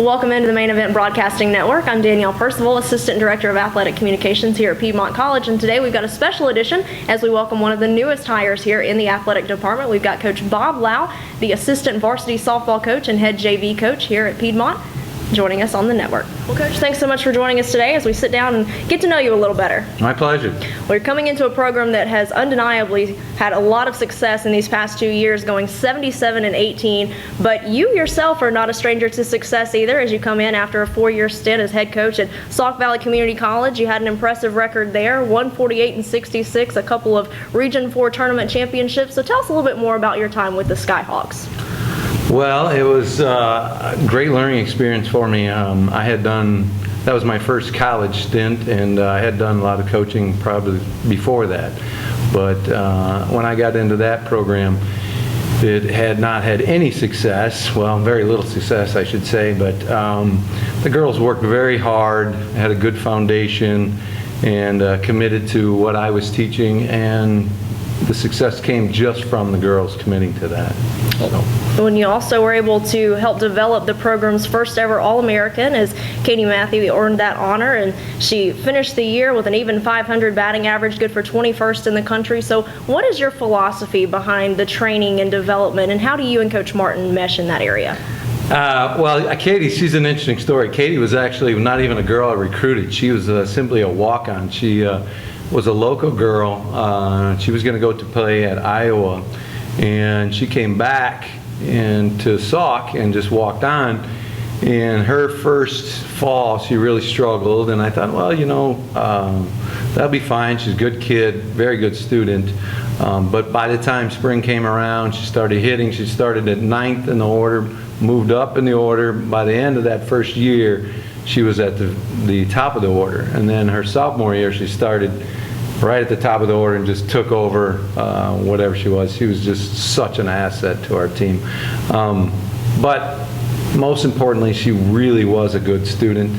Welcome into the Main Event Broadcasting Network. I'm Danielle Percival, Assistant Director of Athletic Communications here at Piedmont College, and today we've got a special edition as we welcome one of the newest hires here in the athletic department. We've got Coach Bob Lowe, the Assistant Varsity Softball Coach and Head JV Coach here at Piedmont, joining us on the network. Well, Coach, thanks so much for joining us today as we sit down and get to know you a little better. My pleasure. We're coming into a program that has undeniably had a lot of success in these past 2 years, going 77-18, but you yourself are not a stranger to success either as you come in after a 4-year stint as head coach at Sauk Valley Community College. You had an impressive record there, 148-66, a couple of Region 4 tournament championships. So tell us a little bit more about your time with the Skyhawks. Well, it was a great learning experience for me. That was my first college stint, and I had done a lot of coaching probably before that. But when I got into that program, it had not had any success, well, very little success, I should say, but the girls worked very hard, had a good foundation, and committed to what I was teaching, and the success came just from the girls committing to that. So. When you also were able to help develop the program's first ever All-American, as Katie Matthew earned that honor, and she finished the year with an even .500 batting average, good for 21st in the country. So what is your philosophy behind the training and development, and how do you and Coach Martin mesh in that area? Well, Katie, she's an interesting story. Katie was actually not even a girl I recruited. She was simply a walk-on. She was a local girl. She was going to go to play at Iowa, and she came back to Sauk and just walked on. And her first fall, she really struggled, and I thought, well, you know, that'll be fine. She's a good kid, very good student. But by the time spring came around, she started hitting. She started at 9th in the order, moved up in the order. By the end of that first year, she was at the top of the order. And then her sophomore year, she started right at the top of the order and just took over whatever she was. She was just such an asset to our team. But most importantly, she really was a good student.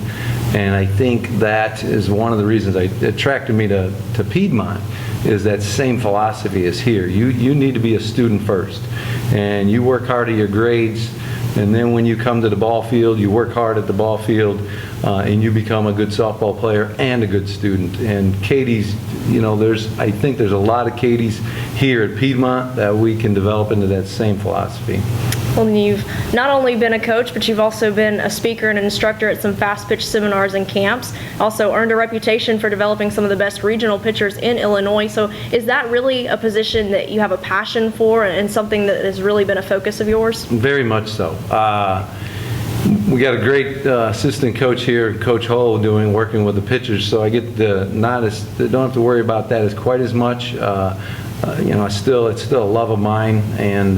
And I think that is one of the reasons it attracted me to Piedmont, is that same philosophy is here. You need to be a student first. And you work hard at your grades, and then when you come to the ball field, you work hard at the ball field, and you become a good softball player and a good student. And Katie's, you know, I think there's a lot of Katie's here at Piedmont that we can develop into that same philosophy. Well, you've not only been a coach, but you've also been a speaker and an instructor at some fast pitch seminars and camps. Also earned a reputation for developing some of the best regional pitchers in Illinois. So is that really a position that you have a passion for and something that has really been a focus of yours? Very much so. We got a great assistant coach here, Coach Hull, working with the pitchers, so I get don't have to worry about that as quite as much. You know, it's still a love of mine, and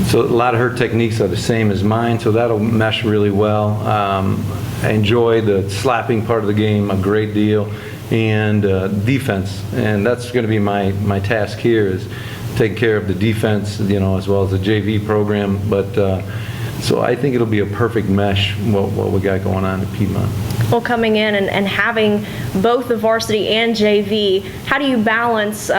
so a lot of her techniques are the same as mine, so that'll mesh really well. I enjoy the slapping part of the game a great deal, and defense, and that's going to be my task here, is taking care of the defense, you know, as well as the JV program. But so I think it'll be a perfect mesh what we got going on at Piedmont. Well, coming in and having both the varsity and JV, how do you balance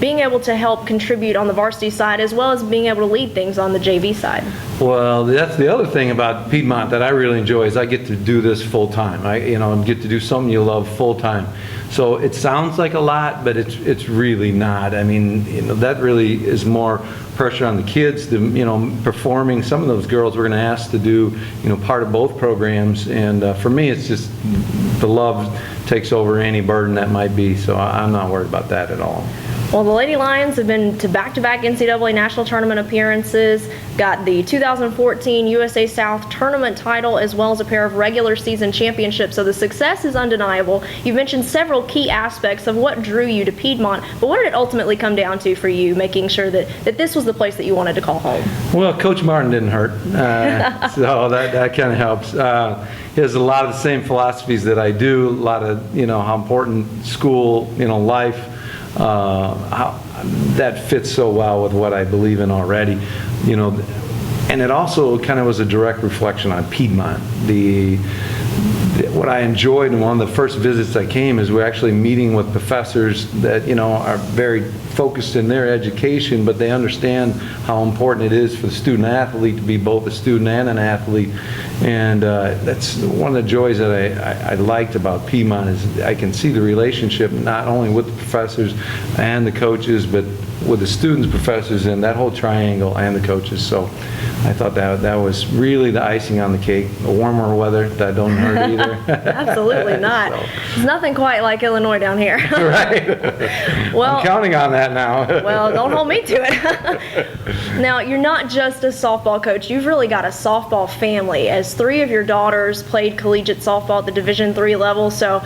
being able to help contribute on the varsity side as well as being able to lead things on the JV side? Well, that's the other thing about Piedmont that I really enjoy, is I get to do this full time. I get to do something you love full time. So it sounds like a lot, but it's really not. I mean, you know, that really is more pressure on the kids, performing. Some of those girls we're going to ask to do, part of both programs. And for me, it's just the love takes over any burden that might be. So I'm not worried about that at all. Well, the Lady Lions have been to back-to-back NCAA National Tournament appearances, got the 2014 USA South Tournament title, as well as a pair of regular season championships. So the success is undeniable. You've mentioned several key aspects of what drew you to Piedmont, but what did it ultimately come down to for you, making sure that this was the place that you wanted to call home? Well, Coach Martin didn't hurt, so that kind of helps. He has a lot of the same philosophies that I do, a lot of, how important school, life, how that fits so well with what I believe in already, and it also kind of was a direct reflection on Piedmont. what I enjoyed, and one of the first visits I came, is we're actually meeting with professors that, are very focused in their education, but they understand how important it is for the student athlete to be both a student and an athlete. And that's one of the joys that I liked about Piedmont, is I can see the relationship not only with the professors and the coaches, but with the students, professors, and that whole triangle, and the coaches. So I thought that was really the icing on the cake. The warmer weather, that don't hurt either. Absolutely not. So. It's nothing quite like Illinois down here. Right. Well, I'm counting on that now. Well, don't hold me to it. Now, you're not just a softball coach. You've really got a softball family, as 3 of your daughters played collegiate softball at the Division III level. So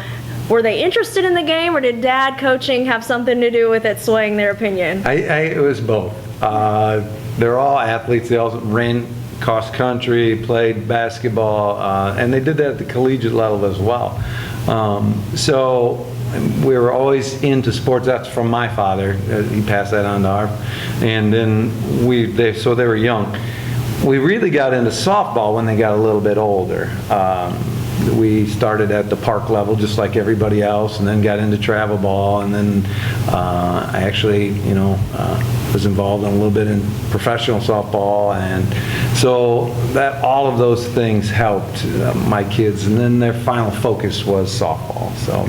were they interested in the game, or did dad coaching have something to do with it swaying their opinion? It was both. They're all athletes. They all ran cross country, played basketball, and they did that at the collegiate level as well. So we were always into sports. That's from my father. He passed that on to our. And then so they were young. We really got into softball when they got a little bit older. We started at the park level just like everybody else, and then got into travel ball, and then I actually, was involved in a little bit in professional softball, and so that all of those things helped my kids, and then their final focus was softball. So.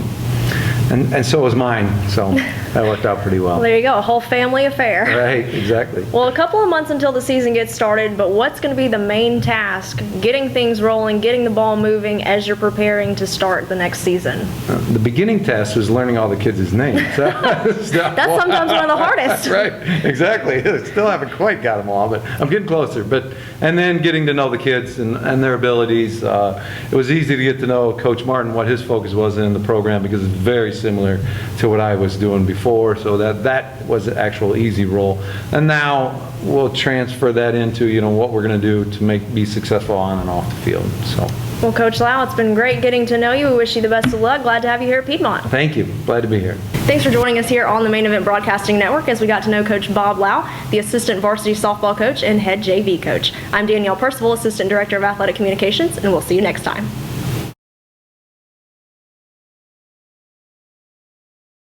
And so was mine, so that worked out pretty well. Well, there you go, a whole family affair. Right, exactly. Well, a couple of months until the season gets started, but what's going to be the main task? Getting things rolling, getting the ball moving as you're preparing to start the next season. The beginning task was learning all the kids' names. That's sometimes one of the hardest. Right, exactly. Still haven't quite got them all, but I'm getting closer. And then getting to know the kids and their abilities. It was easy to get to know Coach Martin, what his focus was in the program, because it's very similar to what I was doing before, so that was an actual easy role. And now we'll transfer that into what we're going to do to be successful on and off the field. So. Well, Coach Lowe, it's been great getting to know you. We wish you the best of luck. Glad to have you here at Piedmont. Thank you. Glad to be here. Thanks for joining us here on the Main Event Broadcasting Network as we got to know Coach Bob Lowe, the assistant varsity softball coach and head JV coach. I'm Danielle Percival, Assistant Director of Athletic Communications, and we'll see you next time.